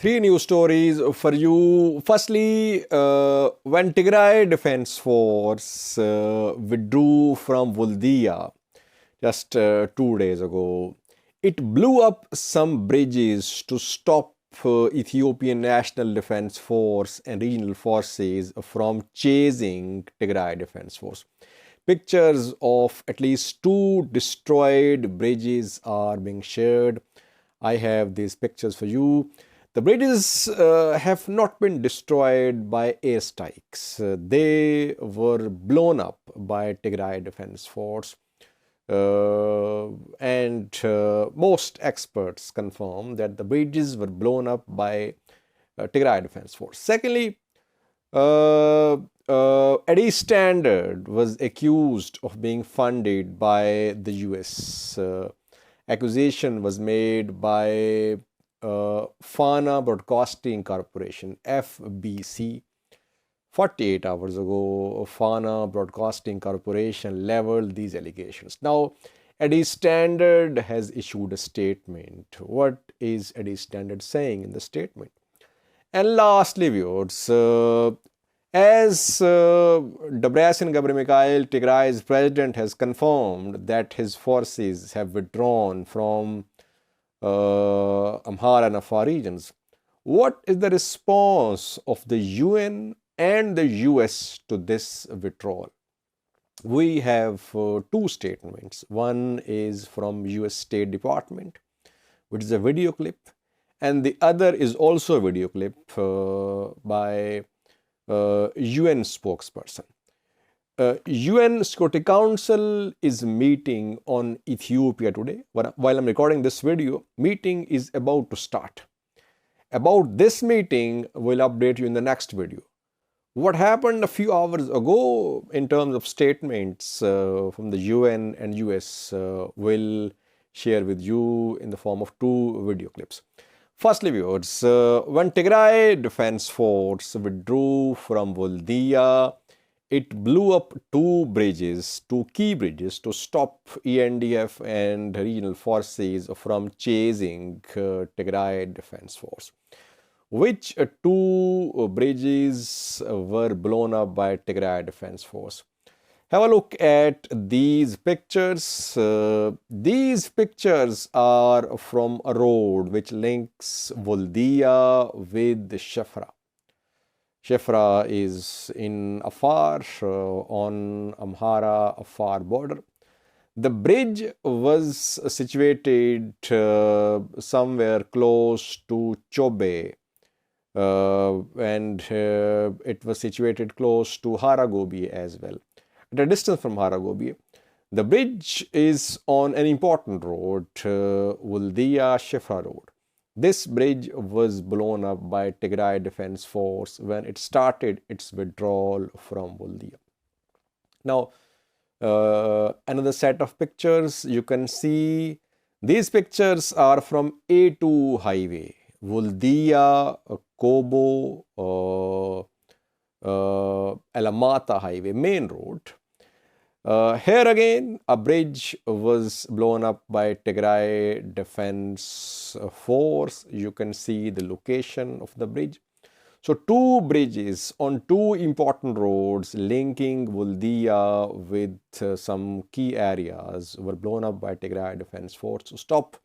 Three news stories for you. Firstly, when Tigray Defense Force withdrew from Vuldia just 2 days ago, it blew up some bridges to stop Ethiopian National Defense Force and regional forces from chasing Tigray Defense Force. Pictures of at least two destroyed bridges are being shared. I have these pictures for you. The bridges have not been destroyed by airstrikes. They were blown up by Tigray Defense Force. And most experts confirm that the bridges were blown up by Tigray Defense Force. Secondly, Addis Standard was accused of being funded by the US. Accusation was made by Fana Broadcasting Corporation, FBC. 48 hours ago, Fana Broadcasting Corporation leveled these allegations. Now, Addis Standard has issued a statement. What is Addis Standard saying in the statement? And lastly, viewers, as Debretsion Gebremichael, Tigray's president, has confirmed that his forces have withdrawn from Amhara and Afar regions, what is the response of the UN and the US to this withdrawal? We have two statements. One is from US State Department, which is a video clip, and the other is also a video clip by UN spokesperson. UN Security Council is meeting on Ethiopia today. While I'm recording this video, meeting is about to start. About this meeting, we'll update you in the next video. What happened a few hours ago in terms of statements from the UN and US will share with you in the form of two video clips. Firstly, viewers, when Tigray Defense Force withdrew from Vuldia, it blew up two key bridges to stop ENDF and regional forces from chasing Tigray Defense Force. Which two bridges were blown up by Tigray Defense Force? Have a look at these pictures. These pictures are from a road which links Vuldia with Shafra. Shafra is in Afar, on Amhara-Afar border. The bridge was situated somewhere close to Chobe, and it was situated close to Haragobi as well. At a distance from Haragobi, the bridge is on an important road, Vuldia-Shafra road. This bridge was blown up by Tigray Defense Force when it started its withdrawal from Vuldia. Now, another set of pictures you can see. These pictures are from A2 highway, Vuldia, Kobo, Alamata highway, main road. Here again, a bridge was blown up by Tigray Defense Force. You can see the location of the bridge. So two bridges on two important roads linking Vuldia with some key areas were blown up by Tigray Defense Force to stop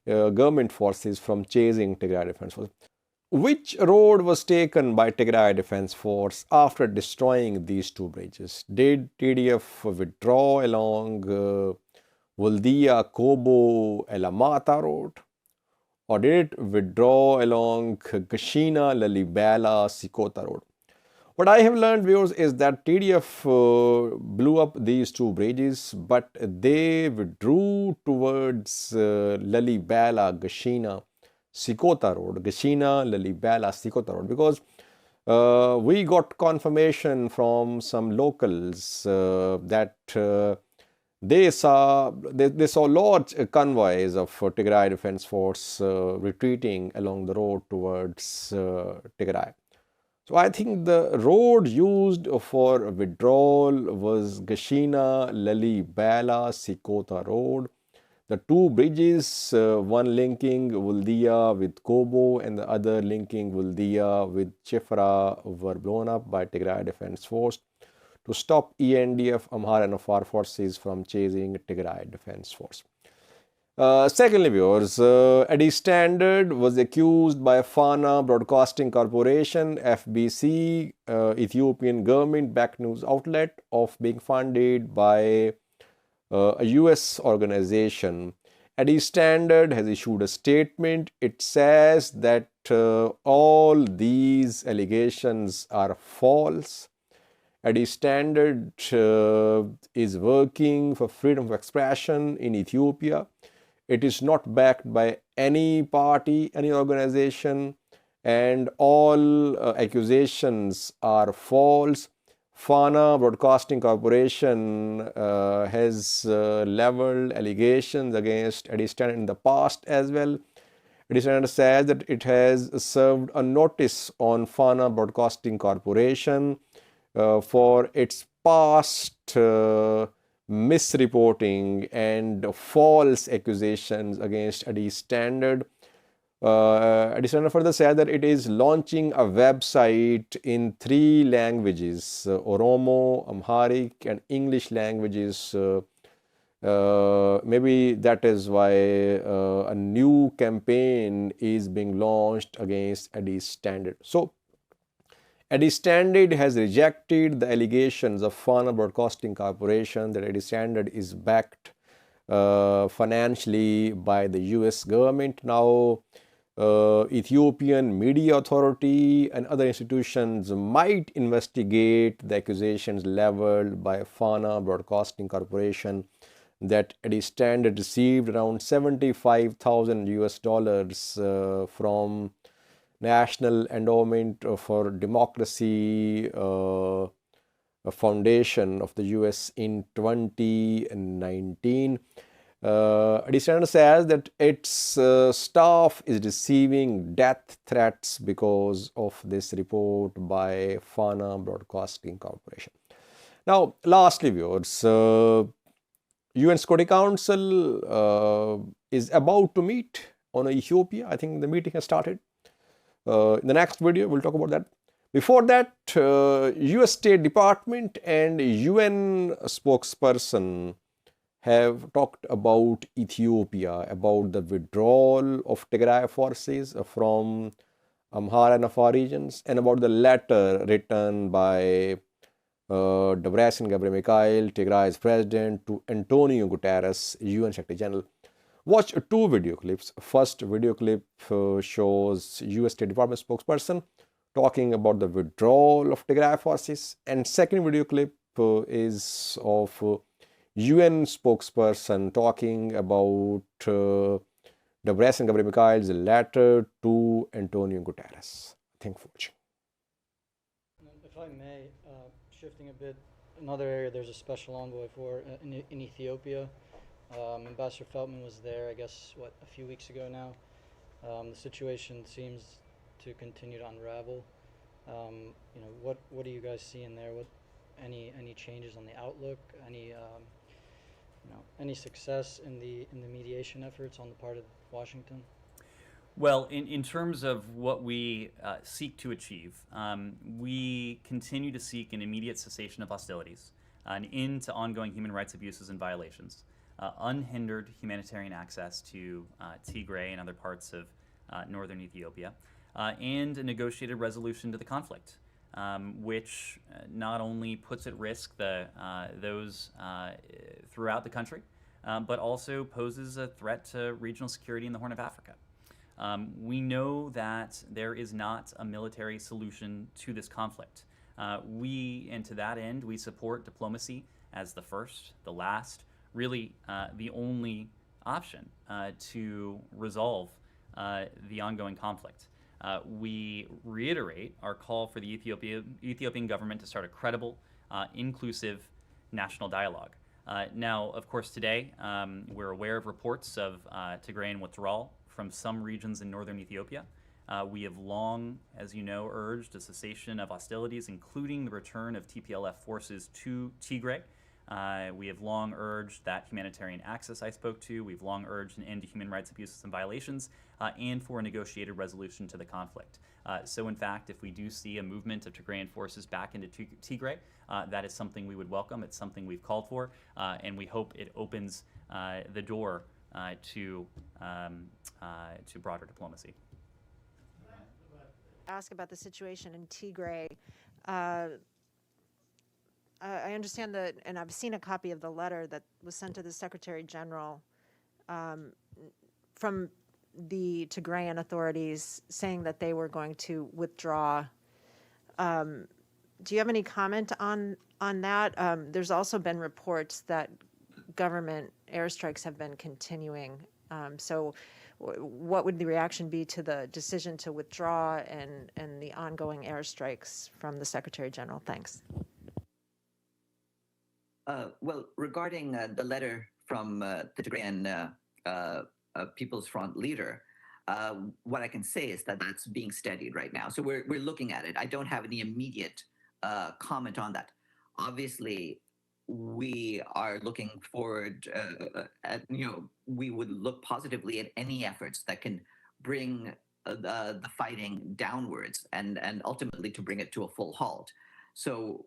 government forces from chasing Tigray Defense Force. Which road was taken by Tigray Defense Force after destroying these two bridges? Did TDF withdraw along Vuldia, Kobo, Alamata road? Or did it withdraw along Gashina, Lalibela, Sikota road? What I have learned, viewers, is that TDF blew up these two bridges, but they withdrew towards Lalibela, Gashina, Sikota road, Gashina, Lalibela, Sikota road, because we got confirmation from some locals that they saw large convoys of Tigray Defense Force retreating along the road towards Tigray. So I think the road used for withdrawal was Gashina, Lalibela, Sikota road. The two bridges, one linking Wuldia with Kobo and the other linking Wuldia with Chifra, were blown up by Tigray Defense Force to stop ENDF, Amhara and Afar forces from chasing Tigray Defense Force. Secondly, viewers, Addis Standard was accused by Fana Broadcasting Corporation, FBC, Ethiopian government-backed news outlet, of being funded by a US organization. Addis Standard has issued a statement. It says that all these allegations are false. Addis Standard is working for freedom of expression in Ethiopia. It is not backed by any party, any organization, and all accusations are false. Fana Broadcasting Corporation has leveled allegations against Addis Standard in the past as well. Addis Standard says that it has served a notice on Fana Broadcasting Corporation for its past misreporting and false accusations against Addis Standard. Addis Standard further said that it is launching a website in 3 languages, Oromo, Amharic, and English languages. Maybe that is why a new campaign is being launched against Addis Standard. So, Addis Standard has rejected the allegations of Fana Broadcasting Corporation that Addis Standard is backed financially by the US government. Now, Ethiopian Media Authority and other institutions might investigate the accusations leveled by Fana Broadcasting Corporation that Addis Standard received around 75,000 US dollars from National Endowment for Democracy Foundation of the US in 2019. Addis Standard says that its staff is receiving death threats because of this report by Fana Broadcasting Corporation. Now, lastly, viewers, UN Security Council is about to meet on Ethiopia. I think the meeting has started. In the next video, we'll talk about that. Before that, US State Department and UN spokesperson have talked about Ethiopia, about the withdrawal of Tigray forces from Amhara and Afar regions, and about the letter written by Debretsion Gebremichael, Tigray's president, to Antonio Guterres, UN Secretary General. Watch 2 video clips. First video clip shows US State Department spokesperson talking about the withdrawal of Tigray forces, and second video clip is of UN spokesperson talking about Debretsion Gebremichael's letter to Antonio Guterres. Thank you for watching. If I may, shifting a bit, another area there's a special envoy for in Ethiopia. Ambassador Feltman was there, I guess, a few weeks ago now. The situation seems to continue to unravel. What do you guys see in there? Any changes on the outlook? Any success in the mediation efforts on the part of Washington? Well, in terms of what we seek to achieve, we continue to seek an immediate cessation of hostilities, an end to ongoing human rights abuses and violations, unhindered humanitarian access to Tigray and other parts of northern Ethiopia, and a negotiated resolution to the conflict, which not only puts at risk those throughout the country, but also poses a threat to regional security in the Horn of Africa. We know that there is not a military solution to this conflict. And to that end, we support diplomacy as the first, the last, really the only option to resolve the ongoing conflict. We reiterate our call for the Ethiopian government to start a credible, inclusive national dialogue. Now, of course, today we're aware of reports of Tigrayan withdrawal from some regions in northern Ethiopia. We have long, as you know, urged a cessation of hostilities, including the return of TPLF forces to Tigray, We have long urged that humanitarian access I spoke to. We've long urged an end to human rights abuses and violations, and for a negotiated resolution to the conflict. So in fact, if we do see a movement of Tigrayan forces back into Tigray, that is something we would welcome. It's something we've called for, and we hope it opens the door to broader diplomacy. Ask about the situation in Tigray. I understand that, and I've seen a copy of the letter that was sent to the Secretary General from the Tigrayan authorities saying that they were going to withdraw. Do you have any comment on that? There's also been reports that government airstrikes have been continuing. So what would the reaction be to the decision to withdraw and the ongoing airstrikes from the Secretary General? Thanks. Well, regarding the letter from the Tigrayan People's Front leader, what I can say is that that's being studied right now. So we're looking at it. I don't have any immediate comment on that. Obviously, we are looking forward at, we would look positively at any efforts that can bring the fighting downwards and ultimately to bring it to a full halt. So